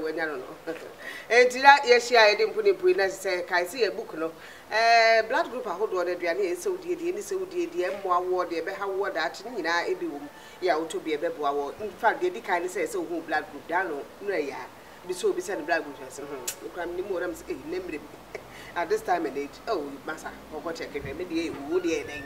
no wanya no entira ye share ye dimpu ne pui na se kai se ye book no blood group ahodo de aduane ye se odie die ni se odie die mo awo de be ha wo da ati ni nyina ebi wo ya wo to bi e be bo awo in fact de di kai ni se hu blood group da no no ya bi so bi se the blood group se ukram ni mo ram se nemre at this time and age oh masa go check it me de wo de den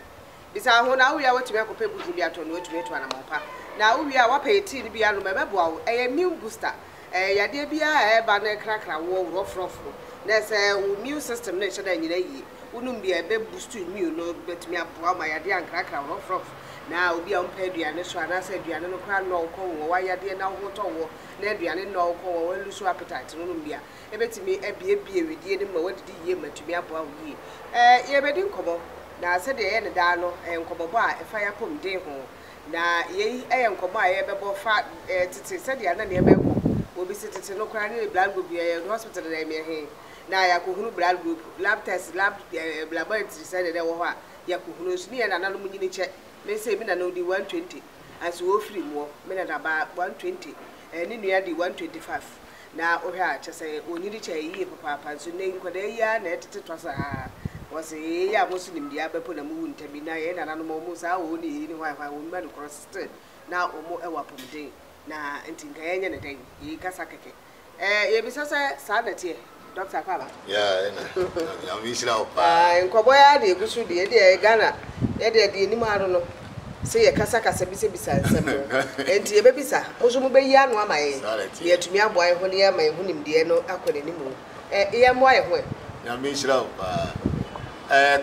bisa ho na wo ya watumi akopa buku bi ato no watumi to ana mopa na wo ya wa pay tea bi anu me be bo awo immune booster yade bia ba na krakra wo rofrofro na se immune system na cheda nyina yi unum bia be boost immune no betumi aboa ma yade ankrakra rofrof na obi a mpa aduane so ana se aduane no kra no ko wo wa yade na ho to wo na aduane no ko wo wa lusu appetite no bia e betumi ebie wedie ne ma wadidi ye matumi aboa wo yi ye bedi nkobo na se de ye ne da no nkobobo a efa ya pom de ho na ye nkobo a ye bebo fa tete se de ana ne be ko obi se tete no kra ne blood group ye hospital na me he na ya ko hunu blood group lab test lab laboratory se de wo ho a ya ko hunu so ne na na no munyini che me say me na no di 120 as wo free mo me na da ba 120 ni nua di 125 na o hwa che say onyiri che yi papa so ne nkwada ya na etete to sa was ya mo so nim dia bepo na mu ntami na ye na no mo sa wo ni hwa wo ma no cross na o mo e wa pomden na ntinka ye nya ne den yi kasa keke ye bi sa sa na tie Dr. Kwaba ya na wi sira opa nkobo ya de gusu de Ghana ye de ni maaro no se ye kasa bi se bisa nsem enti ye be bisa mo so mo be yi anu ama ye ye tumi aboa ye ho ne ye ma ye ho nim de no akode ni mu ye mo ye ho ya mi sira opa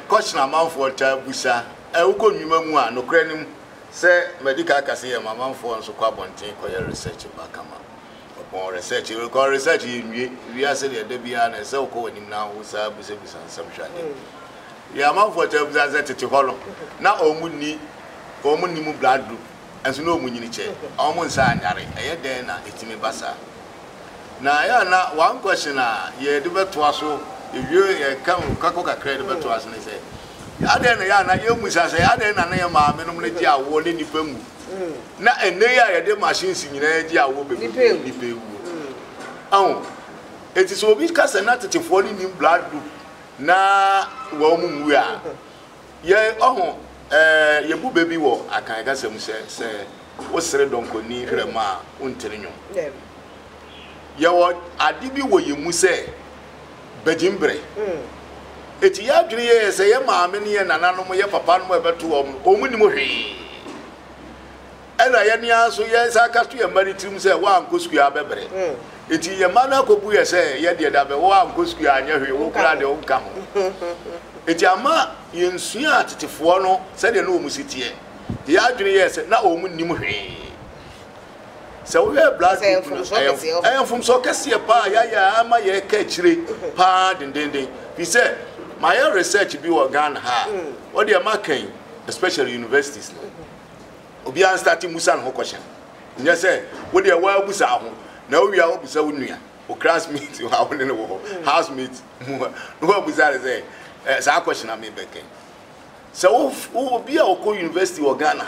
question amanfo ta busa uko nwuma mu a no kra nim se medical kase ye amanfo nso kwa bonten ko ye research ba kama upon research we call research we are say the bia na se ko nim na ho sa busa nsam hwade ya amanfo ta busa se tete holo na omunni mu blood group enso na omunyini che omun sa anyare eye den na etimi basa na ya na one question a ye de beto aso ewie ye kan kako kakra de beto aso ne se ya den na ya na ye musa se ya den na na ye ma me no ne ji awo ne nipa mu na ene ya ye de machines nyina ji awo be nipa wu awu eti so obi ka se na tetefo ni blood group na wo mu mu a ye ohun ye bu baby wo akan ga sem se wo sere donko ni hrema untiri nyu ye wo adibi wo ye mu se bejimbre eti ya dwene ye se ye maame ne ye nananom ye papa no ebeto o mu ni mo hwe era ye ni aso ye sa ka to ye mari trim se wa ankosku ya bebre eti ye mana kobu ye se ye de da be wa ankosku ya anya hwe wo kra de wo nka ho eti ama yensua atetefo no se de no omusitie ya adwene ye se na omu nim hwe se wo ye blood group from so kase pa ya ama ye ka chire pa dendenden bi se my research bi wo Ghana ha o de ma kan especially universities obi an start musa no question nya se wo de wa busa ho na wo wi a wo busa wo nua o classmate wa wo ne wo housemate no busa say sa question am beken so wo bi a ko university wo Ghana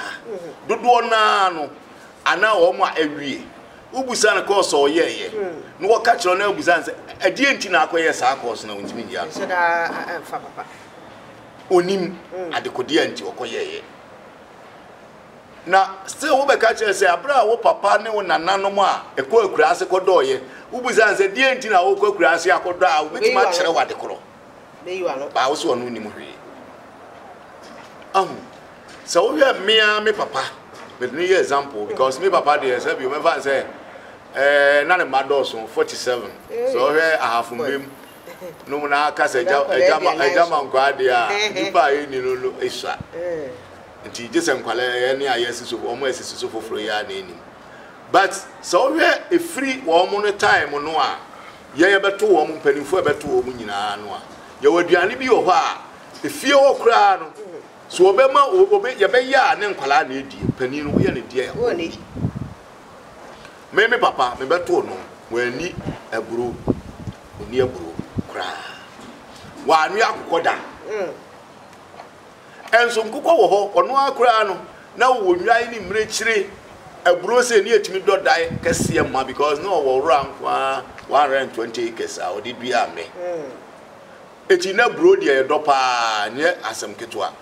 dodo na no ana wo mo awie ubusa na course o ye no wo ka kiro na ubusa nse adie nti na akoye sa course na wontimi ndia so da fa papa onim adekodia nti okoye na still wo be ka kire se abra wo papa ne wo nananom a eko akura ase kodoye ubusa nse die nti na wo ko akura ase akodo a wo betima kire wa dekoro ba wo so no ni mo hwe so we have me papa but no example because me papa dey say you remember say na ne madoso 47 so we have mem no na aka say ejama nkwade a dipa yi ni lolo isa nti je se nkwale ne ayesi so omo esisi so foforo ya na enim but so we a free wo mo no time no a ye beto wo mo mpanifo beto wo mo nyina no a ye waduane bi wo ho a efie wo kura no so obema obe ye be ya ne nkwala na edi pani no ye ne die wo ne me papa me beto no wani aburo oni aburo kura wa anu akokoda enso nkukọ wo ho ono akura no na wo nwai ni mrechire eburo say ni etimi do dai kese ma because no wo rank 120 acres a odi dua me eti na bro de do pa nye asem ketwa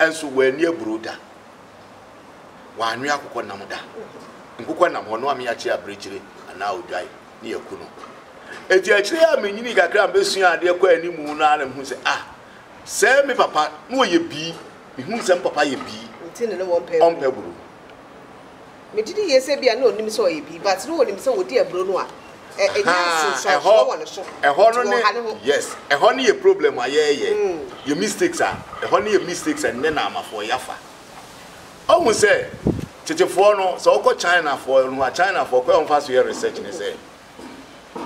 enso wani eburo da wanu akokọ nam da nkokọ nam ho no am ya chi abrekire ana odwai ni yakuno eti akire ya menyini kakra mbesua ade kwa animu na na hu se se me papa no ye bi me hu se papa ye bi ntine no won pe buru me didi ye se bia no onim so ye bi but no onim so wodi eburo no a yes no ye problem aye your mistakes are your mistakes and then am for yafa omu say tetefo no so ko China for no China for ko on so research ni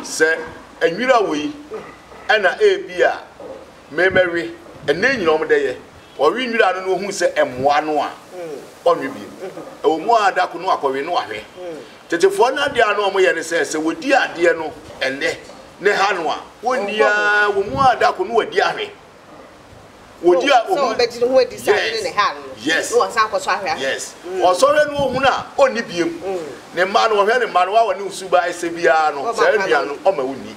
say anwira we na bia memory enenyi no de ye o wi nwira no hu say emmoa no a onwe bi e wo mu adako no akọwe no ahwe tetefo na de ano mo ye ne say wodi ade no ene ne ha no a wonia wo mu adako no wadi ahwe wodi a so be di ho di sa ne ha no yes no san ko so ahwe yes o sore no hu na oni biem ne ma no hwe ne ma no wa ne usuba ese bia no say nua no o ma woni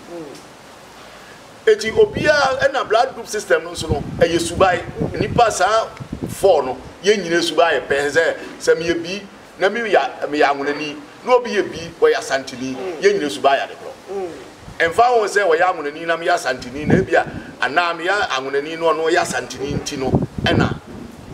eti obia na blood group system no so no eye subai nipa sa 4 no ye nyine subai penze se me bi na me ya anwonani na obi ye bi wo ya santini ye nyine subai ade pro emfa won se wo ya anwonani na me ya santini na bia ana me ya anwonani no ya santini nti no na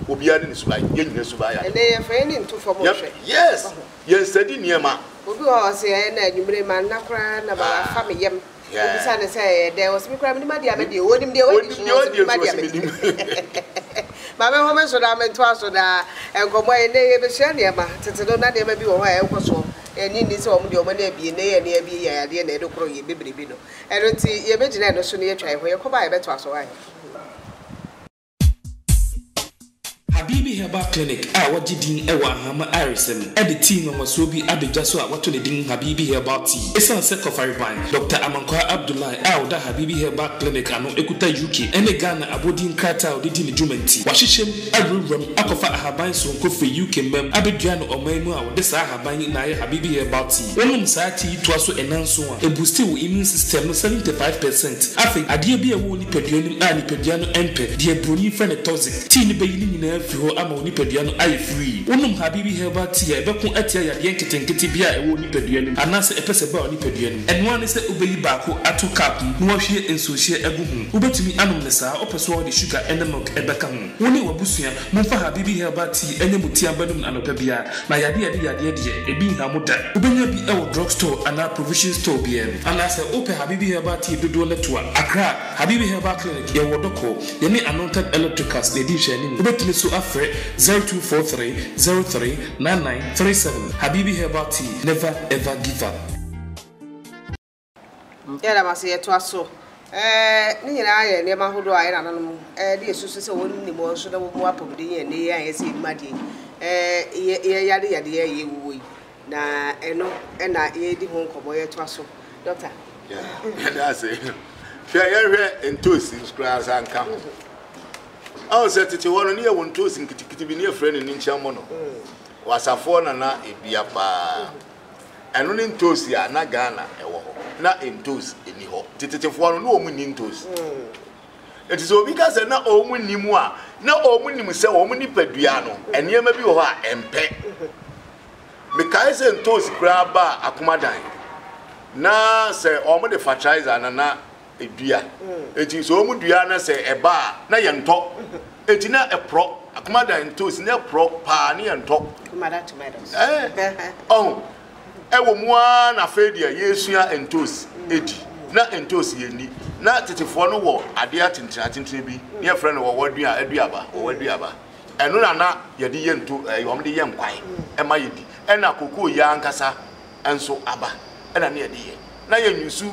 obia de subai ye nyine subai ade ele ye fa ni ntu fo mo hwe yes ye study niema obi wo se na anwumre man na kra na ba fa me yem bisa ne say there was me kra me ma dia me de wonim de wodi ma dia me mama ho me so da me to aso da enkomo e ne ye be hia ne ma tete do na de ma bi wo ha e koso eni ni se o mu de o ma na bi ne ye ne bi ya de na e do kro ye bebrebe no eno ti ye be gina no so ne ye twa ho ye ko ba ye be to aso wa Habibi Herbal Clinic wajidin ewa hama RSM the team of Masobi Abidja so wato ne din Habibi Herbal Tea esan se Kofariban Dr. Amankwa Abdullah da Habibi Herbal Clinic ano ekuta UK ene Ghana abodin krata odidi ne dwumenti wahyehyem awuram akofa ahaban so nkofe UK mem abedua no omanmu a wode sa ahaban na ye Habibi Herbal Tea wonum sa tea to aso enanso a boost wo immune system no 75% afi ade bia wo ni paduanim a ni padua no empe de broni fa ne toxic tea ni bayini nyina ho ama onipadua no aye free wonum Habibi Herbal Tea ebekun atia yade nketenkete bia ewo onipadua no anase epese ba onipadua no enwa ne se obeyi baako ato cap no wahwe ensohye egu hu obetumi anom ne saa opeso de sugar and milk ebeka hu woni wabusua momfa Habibi Herbal Tea enye muti abanum anopa bia na yade de ebi hamuda obenya bi ewo drugstore ana provision store bia anase ope Habibi Herbal Tea dodo netwa Accra Habibi Herbal Clinic ye wodoko ye ne anointed electricals de di hwani obetumi so afre 0243039937 Habibi Herbal Tea never ever give up. Yeah, I say to us so. Ni nyina ye ne ma hodo aye nanom de esusu se woni ni mo so da mo apom de ye ne ya se madi ye yade ye wuwi na eno na ye di ho nkomo ye to aso doctor yeah that's it here entosi scratch and come I said to one near one toes in Kitty be near friend in Chamono. Was a phone na ebia pa. And only in toes ya na Ghana, not in toes in the hole. Titty for no woman in toes. It is all because na o mu ni mu a na o mu ni mu se o mu ni paduano ene ma bi wo ha empe me kai se ntos kra ba akomadan na se o mu de fertilizer na edua eti so o mu dua na se eba na ye nto eti na epro akomadan ntos na epro pa na ye nto akomadan tomatoes oh ewo mu na fedia yesua ntos edi na entos ye ni na tetefo no wo ade atentenatenten bi ne ye frɛ no wo wadua aduaba eno na ye de ye nto yom de ye nkwan e ma ye di ena kokoo ya ankasa enso aba ena ne ye de ye na ye nyusu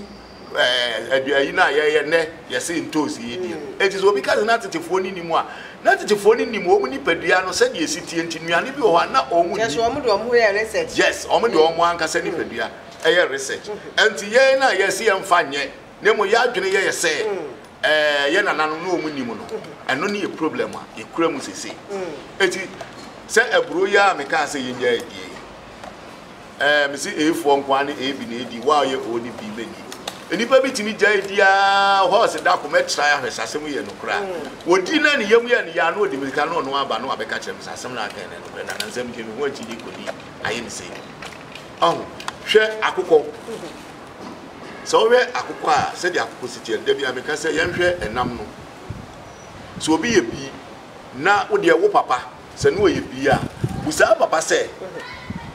aduayi na ye ne ye se entos ye di it is because na tetefo ni nimu a na tetefo ni nimu o mu ni padua no se de esitie ntinuane bi wo na o mu yes o mu de o mu ye research yes o mu de o mu ankasa ni padua eye research enti ye na ye se ye mfa nye nemo ya adwene ye se ye nananu no mu nimu no eno ne ye problem a ye kura mu sese eti se eburo ya me ka se ye nya die me see A4 nkwane A bi na edi wa ye O ni bi mani enipa bi timi gya edia horse da ko metra ahwesasem ye no kra wodi na ne yam ye ne ya no odi milika no no aba no abeka kyerem sasem na aka ne no na nsem ke no ho akidi kodi aye ne sei hwe akokɔ so we akokɔ a se di akokɔ sitie da bi ameka se ye hwe enam no so obi ye bi na wo de wo papa se no ye bi a busa papa se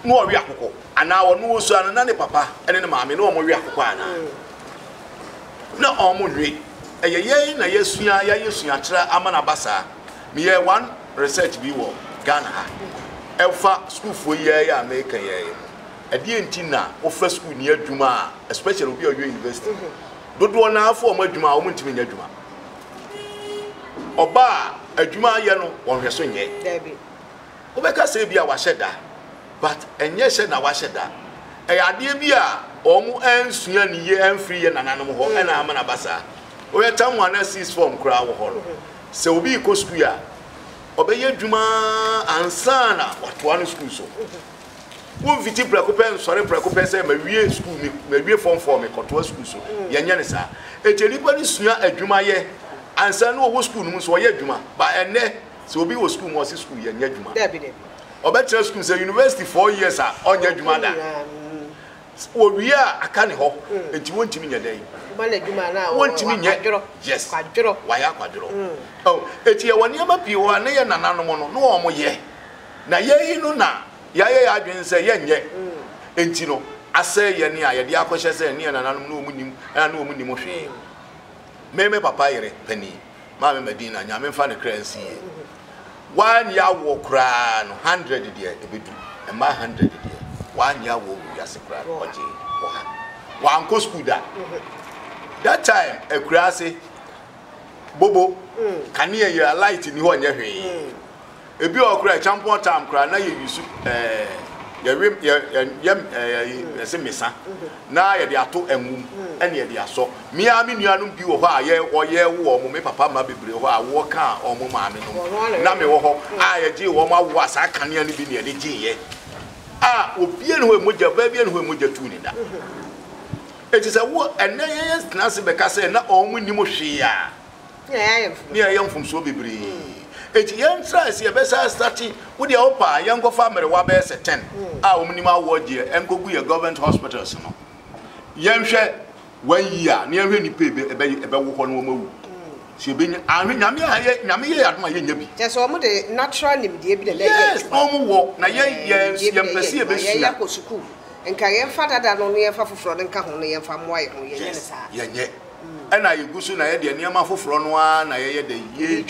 no ɔwe akokɔ ana wo no so ana na ne papa ene ne maame no ɔmo we akokɔ ana na ɔmo nwe ɛyɛ na yesua ya yesua tra amana basa me ye one research bi wo Ghana ha ɛfa school for ye ya America ye ɛde enti na ofa school ni adwuma especially obi a university dodo na afọ ɔmo adwuma ɔmo ntimi nya adwuma ɔba adwuma ye no wɔhwɛ so nye dabi obeka se bi a wahyeda but enye hye na wahyeda ɛyade bi a omu ensua ni ye enfri ye nananom ho na amana basa o ye tam one sis form kra wo ho se obi ko school ya obeye dwuma ansana watoa no school so wo viti prekopen sore prekopen se mawie school mi mawie form 4 me kotoa school so ye nya ne sa eteli pa ni sua adwuma ye ansana wo school no so ye adwuma ba enne se obi wo school mo se school ye nya adwuma debi obetra school se university 4 years a onya adwuma da Oria akane ho enti wontimi nya dai ba na dwuma na wontimi nya yes kwadworo waya kwadworo eti ye woni aba pie wa na ye nananom no no omo ye na ye yi no na ya ye adwen se ye nye enti no ase ye ne a ye de akohye se ne nananom no omunim na omunim hwe meme papa yere pani ma me Medina nya me fa ne kransi ye wan ya wo kra no 100 de ebedu e ma 100 de wanya wo yasekra oje wan ko school that time ekurase bobo kane ye light ni ho nya hwe ebi okura champion time kra na ye yusu ye se mesa na ye de ato enwum ene ye de aso mi nuanum bi wo ho a ye oye wo mo me papa ma bebre ho a wo ka o mo ma me no na me wo ho a ye ji wo ma wo asa kane ani bi ne de ji ye obie no emoja ba bie no emoja tu ni da eti se wo enne ye na se be ka se na omu ni mo hwe ya ne ya yamfum so bebre eti ye ntra se ye be sa start wo de opa ye ngofa mere wa be se 10 omu ni ma wo je enkogu ye government hospitals no ye nhwe 1 year ne ye hwe ni pe be wo ho no mawu se be nyame ye adoma ye nya bi just omu de natural nimdie bi de le yes omu wo na ye pese ye be sua ye ko school enka ye fa dada no ye fa foforo nka ho no ye fa moa ye ho ye ne sa ye nye ena ye gusu na ye de niam afoforo no na ye de ye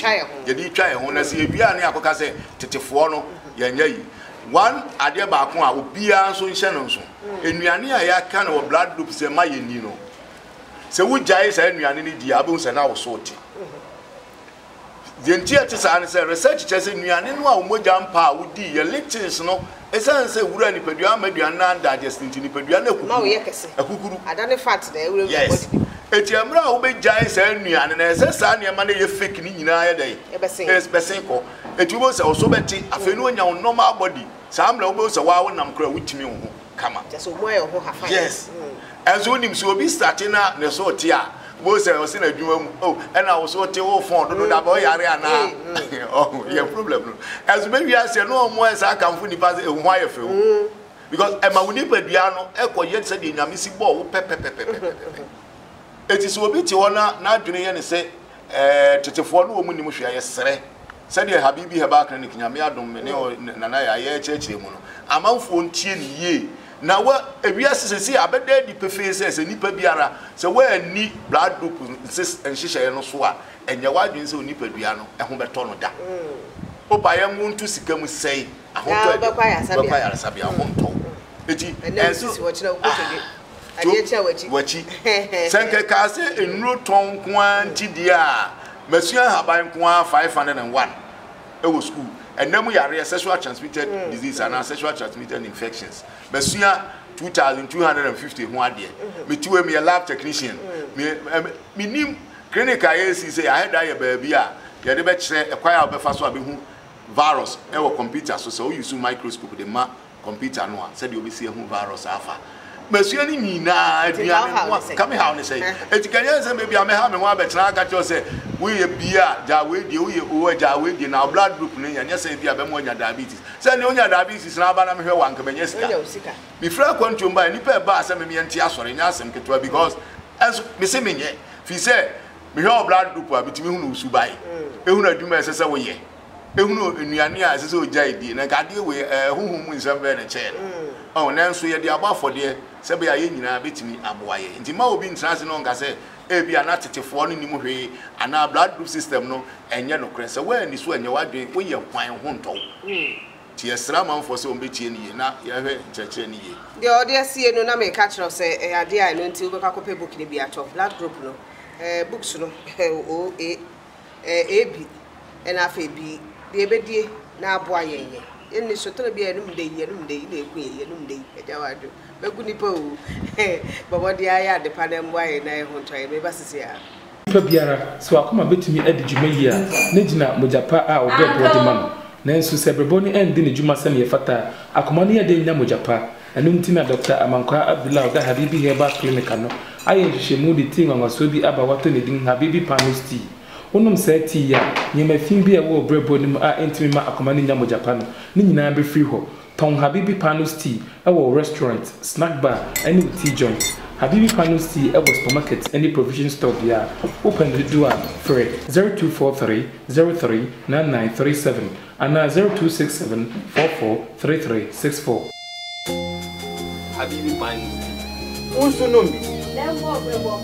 de twa ye ho na se ebia ne akoka se tetefo no ye nya yi one ade ba ko a obia so nhye no so enuane a ya ka na wo blood group se ma ye ni no se wo jai se enuane ni di abu se na wo so ti Denti ati sa ne se research che se nuane no a omoja mpa a wodi ye lectins no esan se wura ni padua amadua na digestion ni padua na akukuru ma wo ye kese akukuru adane fat na ewura yes eti amra a wo be jai se nuane na ese sa ne ma na ye fake ni nyina ye dai besen ko eti wo se oso beti afenu onya normal body sa amra wo be se wa wonam kra wutimi wo kama just o mo ye ho hafa yes enzo nim so obi start na ne so ti a wo se o se na adwuma mu ena wo so te wo phone do da ba yare ana ye problem no enzo be wi ase no mo esa akamfo ni pass ehun ayefe o because ema woni padua no ekoye se de nyame si bo wo pepepepepe eti so obi ti wona na adwene ye ne se tetefo no wo mu nim hwe aye sere se de habibi heba clinic nyame adom me ne nana ya ye chechire mu no amanfo ntie ni ye na wa ewiase sesi abeda di pefese se nipa biara se wa ani blood group nhihye no so a enye wadwen se onipa dua no eho beto no da opa ye muntu sika mu sei ahonto ba kwa ya sabi ahonto eti enso si wachira ukotode ade cha wachi senke ka se enuro ton kwa ntidi a masua haban kwa 501 ewo school enemu yare sexual transmitted disease and sexual transmitted infections masua 2250 ho ade metiwe me lab technician me nim clinical ACC say I had a baby a ye de be kire ekwaya obefa so abehu virus e wo computer so use microscope de ma computer no said you be see who virus afa masua ni nyina aduane come how ne say etikanya say maybe am ha me ho abetena aka cho say we bia ja we die we o ja we die na blood group no nya say bia be mo nya diabetes say ne onya diabetes na aba na me hwe wanka menye sika me fra kwantum ba nipa ba say me enti asore nya asem ketwa because as me say menye fi say me hwe blood group abitimi hu no usubai ehunu aduma ese say wo ye ehunu enuane a ese say o ja idi na gade we huhum nsam be ne che oh nanso ye de abafo de se be aye nyina betimi aboaye nti ma obi ntrase no nka se e bia na tetefo no nimu hwe ana blood group system no enye no krense we ni so enye wadwe wo ye kwan ho nto ti esra manfo se o betie ni ye na ye hwe cheche ni ye de ode asie no na me ka kire se ade a no nti wo be kwakope book ni bia to blood group no books no o ab ena fa bi de ebedie na aboaye ye eni sotoro bia enum de na eku enum de ejawado beguni pa o babo de aya de panel boy na e ho toy me basisi a pa biara so akoma betumi adi djuma yi a ne gina mojapa a obebo de man nanso sebrebo ni endi ne djuma sem ye fata akoma ne de nya mojapa enu ntina Dr. Amankwa Abdullah da Habibi Herbal Clinic no aye hwehwemu de tin wanwaso bi aba wato ne din Habibi Panosti onum seti ya nyema fin bi e wo brebo nim a entimi ma akoma ne nya mojapa no ni nyina be free ho ton Habibi Panosti e wo restaurant snack bar any tea joint Habibi Panosti e wo supermarket any provision store bia open the door for 0243 03 9937 and 0267 44 3364 Habibi Panosti unsu nombi lembo brebo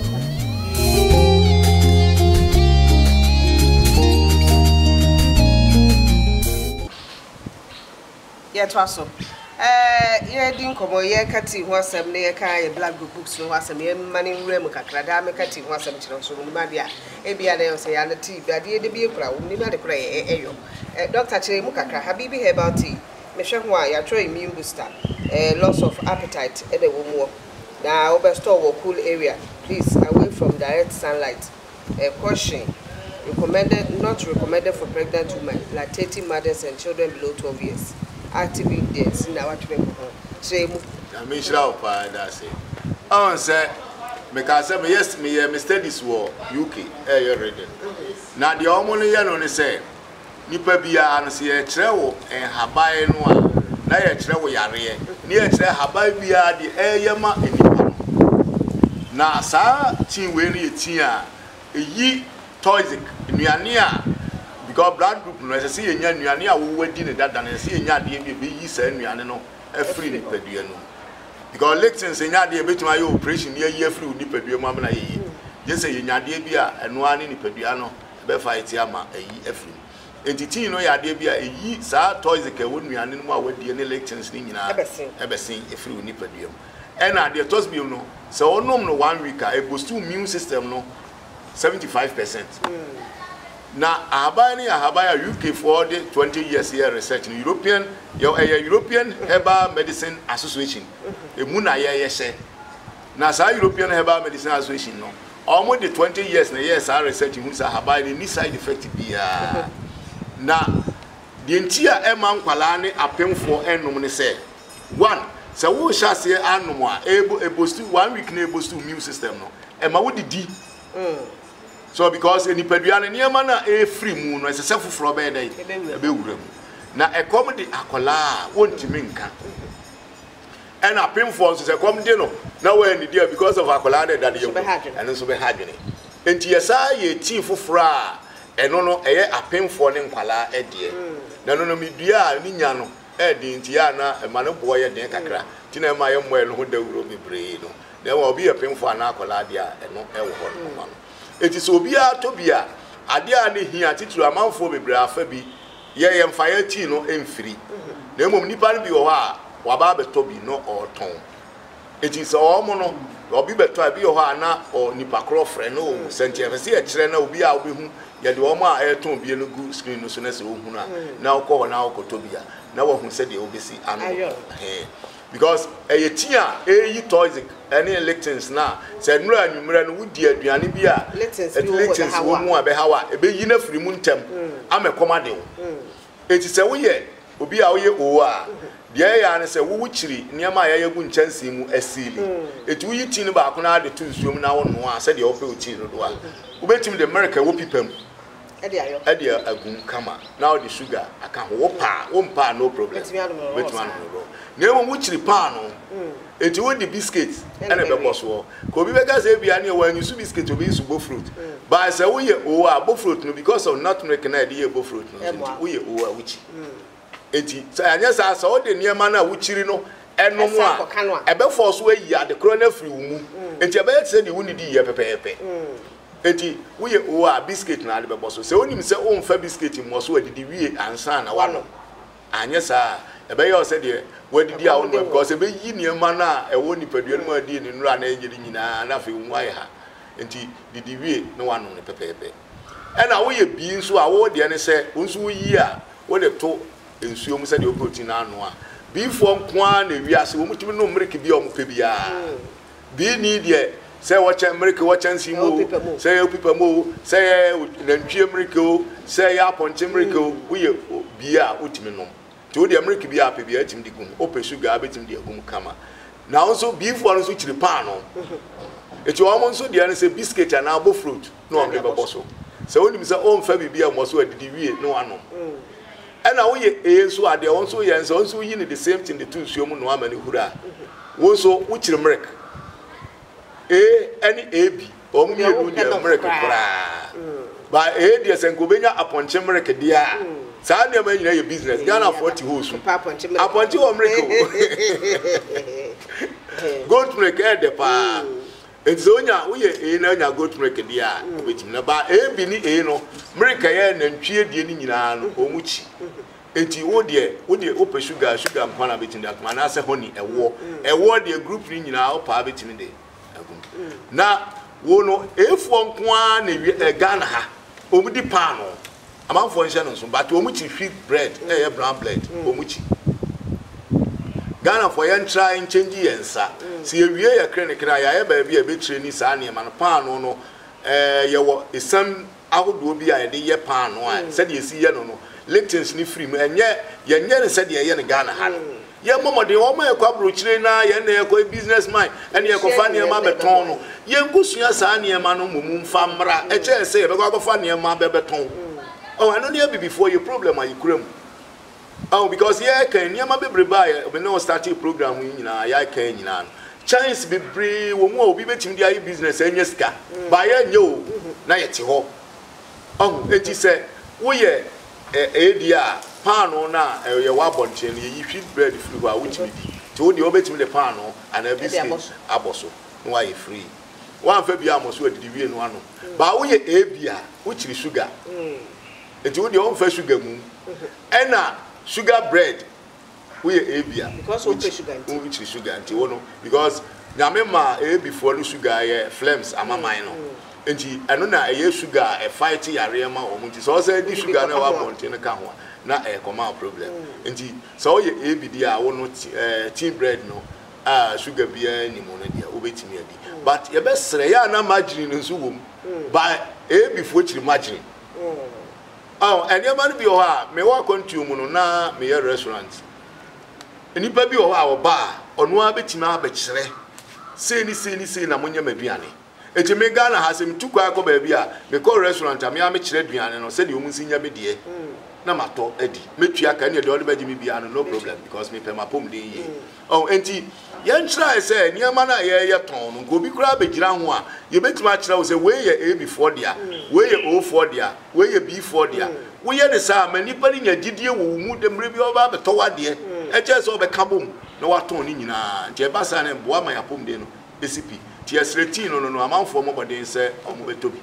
ye twaso ye din komo ye kati ho asem ne ye ka ye blood group books no asem ye mani wura mu kakra da me kati ho asem kire so mu ma dia e bia na yo se ya na tea bia de bi ekura wo ni ma de kura ye eyo doctor kire mu kakra Habibi Herbal Tea me hwe ho a ya tro immune booster loss of appetite e de wo mu na over store wo cool area please away from direct sunlight caution not recommended for pregnant women, lactating mothers and children below 12 years. Active ingredients in our treatment. I mean, that's it. Oh, sir, because yes, me studies were UK, reading. Now, the only one say, Nipa Bia and see a travel and Habai Noa, Naya travel Yare, near Habai Bia, the Ayama and Nippon. Now, sir, Chin Winnie Tia, ye toys, Niania. Because blood group no see enya nuane a wo wadi ne dada na see enya de be yi sa nuane no afri ni padua no because lectins enya de betuma ye operation ye yi afri ni padua mu amna ye je say enya de bi a eno ane ni padua no be fight ama ayi afri entity no ya de bi a yi sa toys ke wo nuane no mu a wadi ne lectins ni nyina ebesin afri ni padua mu ena de tos bi no so onom no 1 week a boost immune system no 75%. Now, Ahabaya UK for the 20 years here research in European Herbal Medicine Association. The Muna say. Now, European Herbal Medicine Association no. Almost the 20 years na years are researching who's Ahabaya ni side effect be now the entire Eman Kwalani appem for enum say. One, so who shall say anumwa able to 1 week able to immune system no. Emma would di so because any peduane niema na e free mu no ese sefu fro be dey be wura mu na e come de akola wontimi nka and apem for so se come de no na we ni there because of akola that dey and so be hadwene enti yesa ye tea foforo a eno no eye apem for ne nkwala e de na no mi dua ni nya no e de enti ya na e ma no bo ye den kakra ti na ma ye mo e no ho dawuro bebre no na we obi apem for na akola de a eno e wo ho no it is obia tobia ade a ne hia titru amanfo bebre afa bi ye mfaye tea no emfiri na emom nipa no bi wo ha wa ba beto bi no oton it is omo no obi beto abi wo ha na o nipa kro frɛ no senti efese e kire na obi a obehu ye de omo a eton bi no gu screen no so na se ohunu a na okɔ na okotobia na wo hu se de obesi ano because a tia eyi toxic any lectins na se nura anwumra no wudi aduane bi a lectins wo mu abehawa ebeyi na firi mu ntem amekoma de wo eti se wo ye obi a wo ye o a deɛ ya ne sɛ wo wuchiri nneɛma ya yegu nkyɛnse mu asili etu yi ti ne ba ko na de tu nsuom na wo no a sɛ deɛ wo pe uti no do a ubetim de America wo pipam edi agum kama now the sugar aka ho wo pa no problem betima no na emo wuchiri pa no eti wo di biscuit ene be boso ko bi be ga say bia ne wa nyu biscuit obi su bo fruit but say wo ye o a bo fruit no because of not making na dey bo fruit no wo ye o a wuchi eti say anya sa so de niema na wuchiri no eno mu a ebe force we yi ade kro na free wo mu eti ebe say the wuni di ye pepepe eti wo ye o a biscuit na ade be boso say onim say o mfa biscuit mo so adidi wie ansa na wano anya sa ebe ye o say de wadidi a wonu because ebe yi niema na ewo nipadua no adi ni nura na enye nyina na fe mu aye ha enti didi wie no wano ne pepepe ena wo ye bi nso a wo de ne say nso yi a wo de to ensuo mu say de protein anu a bi fo nkoa na wi ase wo mutumi no mreke bi o mo pe bia bi ni de say watch mreke watch ansi mo say you pipa mo say nantwie mreke o say ya ponche mreke o wo ye bi a otimi no to the American be happy be atim di gum ope sugar betim di gum kama na also beef one so chiri pan no e ti omo so dia na say biscuit and abo fruit no am be boso so onim say o mfa bibia mo so adidi wie no ano e na wo ye so ade won so ye nso so yi ni the same thing the two suom no amani hura wo so wo chiri milk any ab o mu ye do the milk kra ba dia senko benya aponche milk dia sa na ma nyina ye business Ghana 40 hosu aponche wo mreko goat milk de pa enzonya wo ye na nya goat milk dia obetim na ba bi ni no mreka ye na ntwie die ni nyina no omuchi enti wo de ope sugar mpana betim da kuma na se honey ewo de group ni nyina opa betim de agum na wo no efo nkoa na Ghana ha omudi pa no amanfo nhyɛ no so but omuchi wheat bread brown bread omuchi Ghana for yan try and change yensa si ewie ya clinic na ya ba bia be training sa ne ma no pan no ye wo esam ahodo bi a de ye pan no a said ye si ye no lectins ni free enye ye nye ne said ye ne Ghana ha ye momode wo ma ekwa brochire na ye na ekwa businessman ene ye kofa ne ma beton no ye ngusua sa ne ma no mumu mfa mra e che se ye be kwa kofa ne ma be beton. Oh, I know there be before your problem are you cram. Oh, because yeah, can you be buy we no starting program in ya can you know. Chance be brave wo mo obi betim dia business enye ska. Ba ya nyo na yeti ho. Oh, enti say wo ye dia pan na ye wa bonche ne yi wheat bread free wa which be di. Ti wo de obetim the pan and a biscuit aboso. No why free. One fa bia mo so adidi wie no ano. Ba wo ye bia wo chiri sugar. Eti wo de on fa sugar mu ena sugar bread we ebia because we pay sugar we chiri sugar nti wo no because nyame ma before no sugar ye flames amaman no enti eno na ye sugar e fight yare ma o mu nti so say di sugar na wa bonte no ka ho na e come problem enti so ye ebidi a wo no tea bread no sugar bia ni mo no dia obetimi adi but ye be sere ya na margarine nso wo mu by before chiri margarine. Oh, and your man be oha, me walk on to you na me restaurant. Any baby or bar, or no abetima bechere. Say na munya mediani. Et me Ghana has him 2 kwako baby, me call restaurant, and me am chredrian, and said you must in your media. Namato, Eddie, Metia can you do the baby no problem, because me pay my pum de. Oh, auntie, yan try say, near mana ya ton, go be crab a granwa. You bet much now say, where ye A before dia, where ye O for dia, where ye B for dia. We had the same, and anybody in your Didier will move them review about the toward dear. I just over kabum, no what tone in Jebasan and Boama pum deno, BCP. Tias retino no amount for more than say, on the 12th.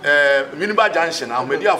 Miniba Junction, I'm media